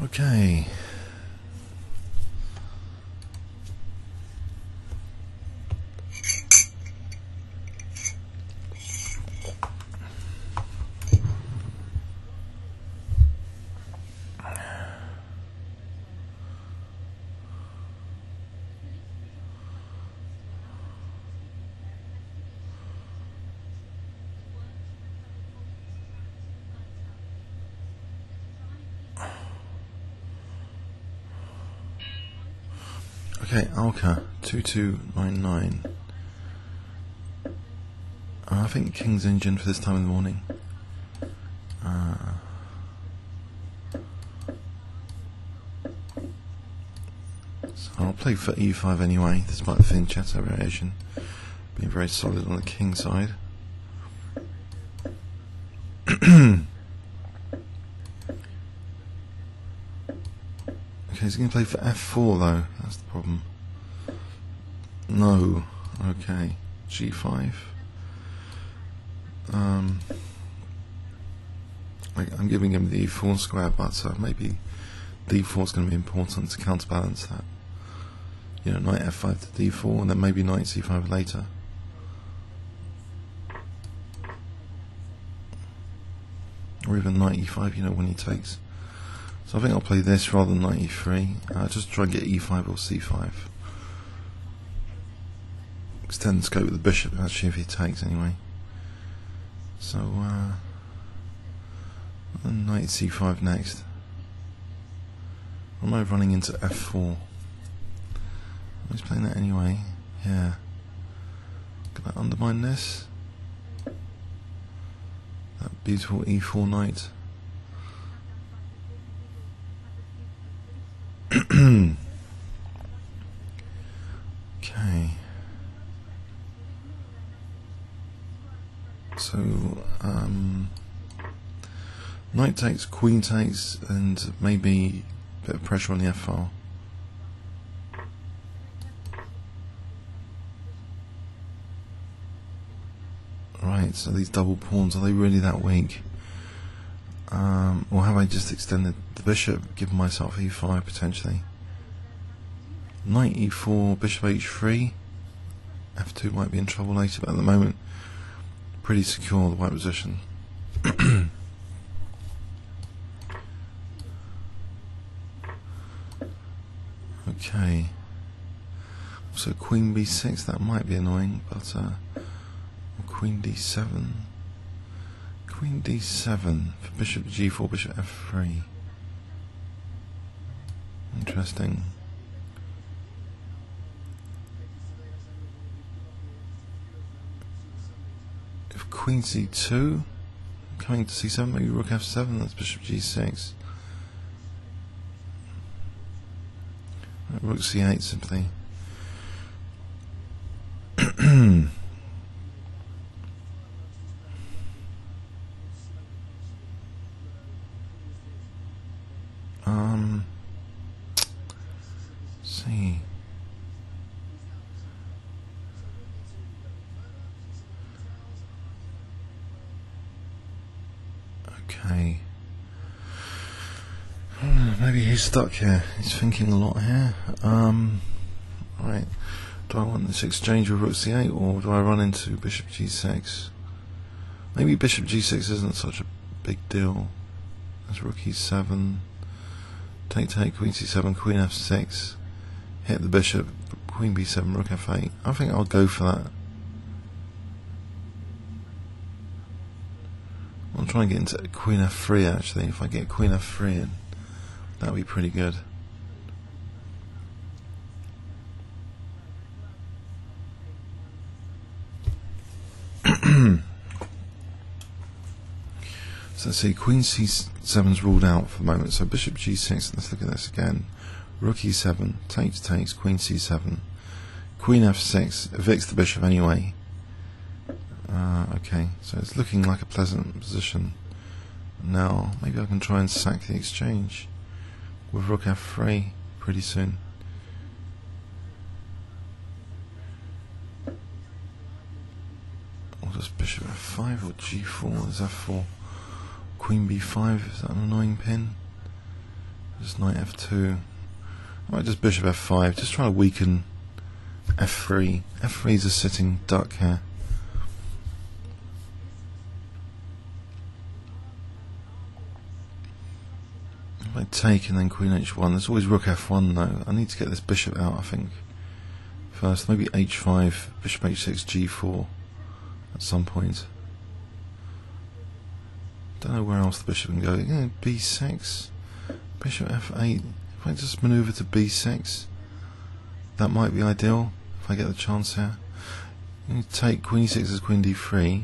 Okay. Okay, Alka 2299. I think King's engine for this time in the morning. So I'll play for E5 anyway, despite the fianchetto variation being very solid on the king side. Okay, he's going to play for F4 though, that's the problem. No, okay, G5. I'm giving him the E4 square, but maybe D4 is going to be important to counterbalance that. You know, knight F5 to D4, and then maybe knight C5 later. Or even knight E5, you know, when he takes. So I think I'll play this rather than knight E3. Just try and get E5 or C5. Extend the scope with the bishop, actually, if he takes anyway. So, knight C5 next. Am I running into F4? He's playing that anyway. Yeah. Can I undermine this? That beautiful E4 knight. Okay. So, knight takes, queen takes, and maybe a bit of pressure on the F file. Right, so these double pawns, are they really that weak? Or have I just extended the bishop, given myself E5 potentially? Knight E4, bishop H3. F2 might be in trouble later, but at the moment, pretty secure the white position. Okay. So queen B6, that might be annoying, but queen D7. Queen D7 for bishop G4, bishop F3. Interesting. If queen C2, coming to C7, maybe rook F7, that's bishop G6. Rook C8 simply. See. Okay. Maybe he's stuck here. He's thinking a lot here. Right. Do I want this exchange with rook C8, or do I run into bishop G6? Maybe bishop G6 isn't such a big deal. There's rook E7. Take, queen C7, queen F6. Hit the bishop, queen B7, rook F8. I think I'll go for that. I'll try and get into queen F3 actually. If I get queen F3 in, that would be pretty good. So let's see, queen C7's ruled out for the moment, so bishop G6, let's look at this again. Rook E7, takes, queen C7, queen F6, evicts the bishop anyway. Okay, so it's looking like a pleasant position. Now, maybe I can try and sack the exchange with rook F3 pretty soon. Or just bishop F5 or G4, there's F4. Queen B5, is that an annoying pin? Just knight f2. I might just bishop f5, just try to weaken f3. f3 is a sitting duck here. If I take and then queen h1, there's always rook f1 though. I need to get this bishop out, I think. First, maybe h5, bishop h6, g4 at some point. Don't know where else the bishop can go. Yeah, b6, bishop f8. If I just manoeuvre to b6, that might be ideal if I get the chance here. You need to take queen e6 as queen d3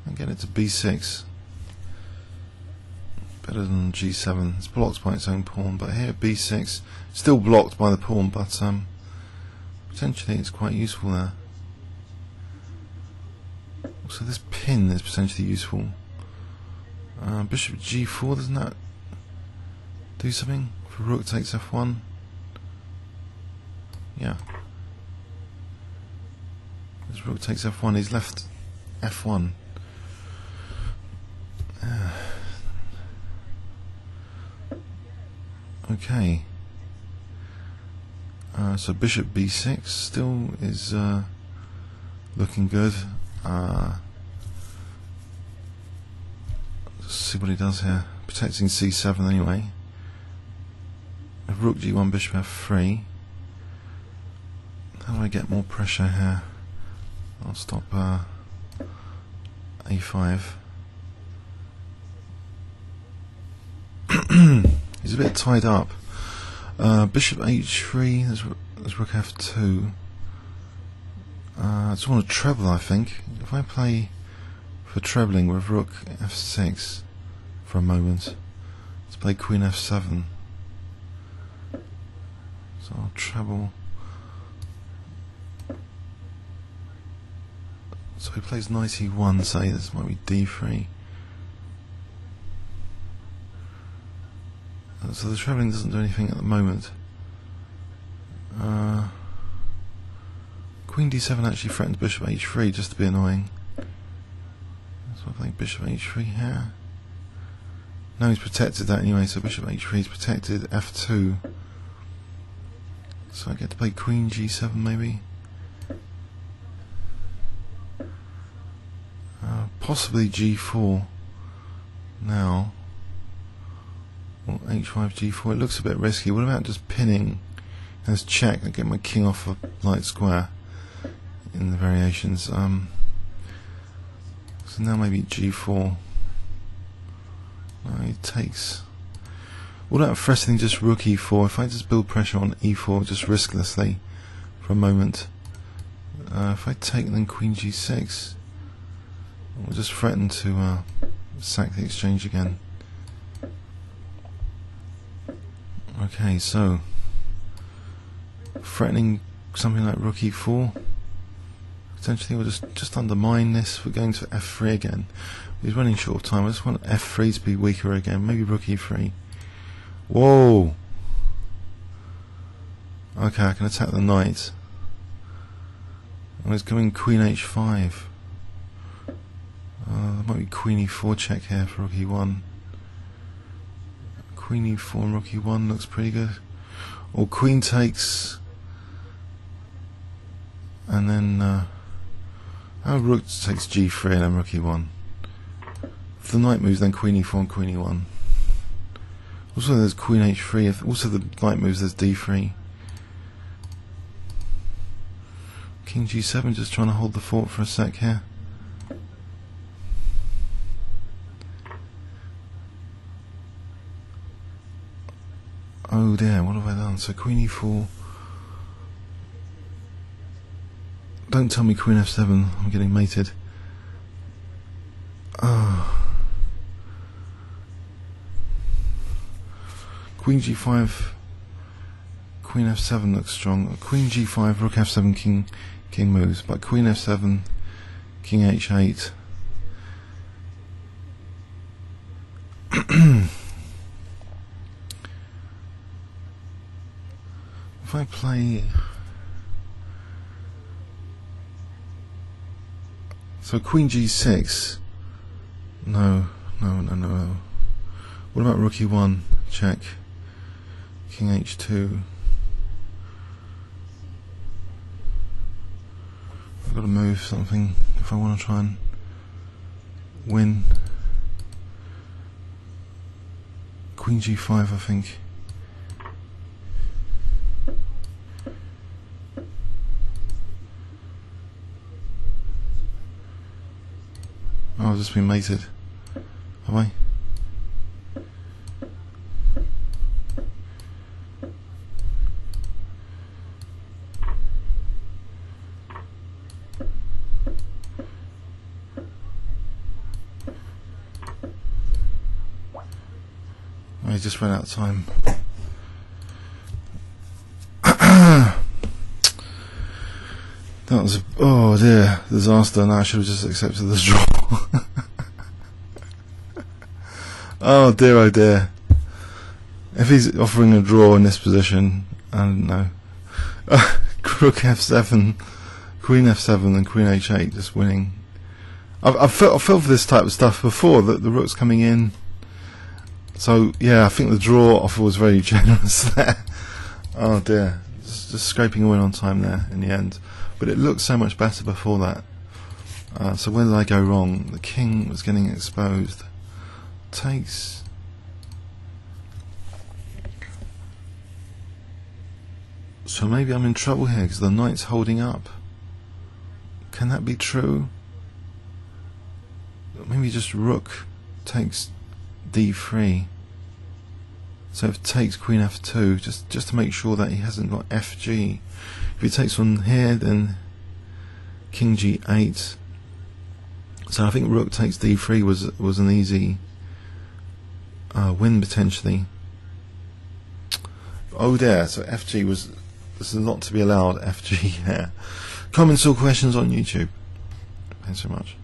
and get it to b6. Better than g7. It's blocked by its own pawn, but here b6, still blocked by the pawn, but potentially it's quite useful there. So this pin is potentially useful. Bishop g4, doesn't that do something? For rook takes f1. Yeah. This rook takes f1, he's left f1. Okay. So bishop b6 still is looking good. Let's see what he does here. Protecting c7 anyway. Rook g1, bishop f3. How do I get more pressure here? I'll stop a5. He's a bit tied up. Bishop h3, there's rook f2. I just want to treble, I think. If I play for trebling with rook f6 for a moment, let's play queen f7. So I'll treble. So he plays knight e1, say this might be d3. So the trebling doesn't do anything at the moment. Queen d7 actually threatens bishop h3 just to be annoying. So I play bishop h3 here. Now he's protected that anyway, so bishop h3 is protected. f2. So I get to play queen g7 maybe. Possibly g4 now. Or h5 g4. It looks a bit risky. What about just pinning as check and get my king off a light square in the variations? So now maybe g4. He takes. What about threatening just rook e4? If I just build pressure on e4 just risklessly for a moment, if I take then queen g6, we'll just threaten to sack the exchange again. Okay, so threatening something like rook e4. Potentially we'll just undermine this. We're going to f3 again. He's running short of time. I just want f3 to be weaker again. Maybe rook e3. Whoa! Okay, I can attack the knight. And it's coming queen h5. There might be queen e4 check here for rook e1. Queen e4 and rook e1 looks pretty good. Or queen takes, and then rook takes g3 and then rook e1. If the knight moves, then queen e4 and queen e1. Also there's queen h3. If also the knight moves, there's d3. King g7 just trying to hold the fort for a sec here. Oh dear, what have I done? So queen e4. Don't tell me queen f7, I'm getting mated. Queen g5, queen f7 looks strong. Queen g5, rook f7, king moves. But queen f7, king h8. If I play, so queen g6, no. What about rook e1? Check. King H2. I've got to move something if I want to try and win. Queen G5, I think. Oh, I've just been mated. Have I? I just ran out of time. That was, oh dear, disaster. Now I should have just accepted the draw. Oh dear, oh dear. If he's offering a draw in this position, I don't know. Rook F7, Queen F7 and Queen H8 just winning. I've felt for this type of stuff before, that the rook's coming in. So yeah, I think the draw offer was very generous there. Oh dear, just scraping a win on time there in the end. But it looked so much better before that. So where did I go wrong? The king was getting exposed. Takes. So maybe I'm in trouble here because the knight's holding up. Can that be true? Maybe just rook takes d3. So if it takes queen f2, just to make sure that he hasn't got fg. If he takes one here, then king g8. So I think rook takes d3 was an easy win potentially. Oh dear, so fg was, there's a lot to be allowed, fg here. Comments or questions on YouTube. Thanks so much.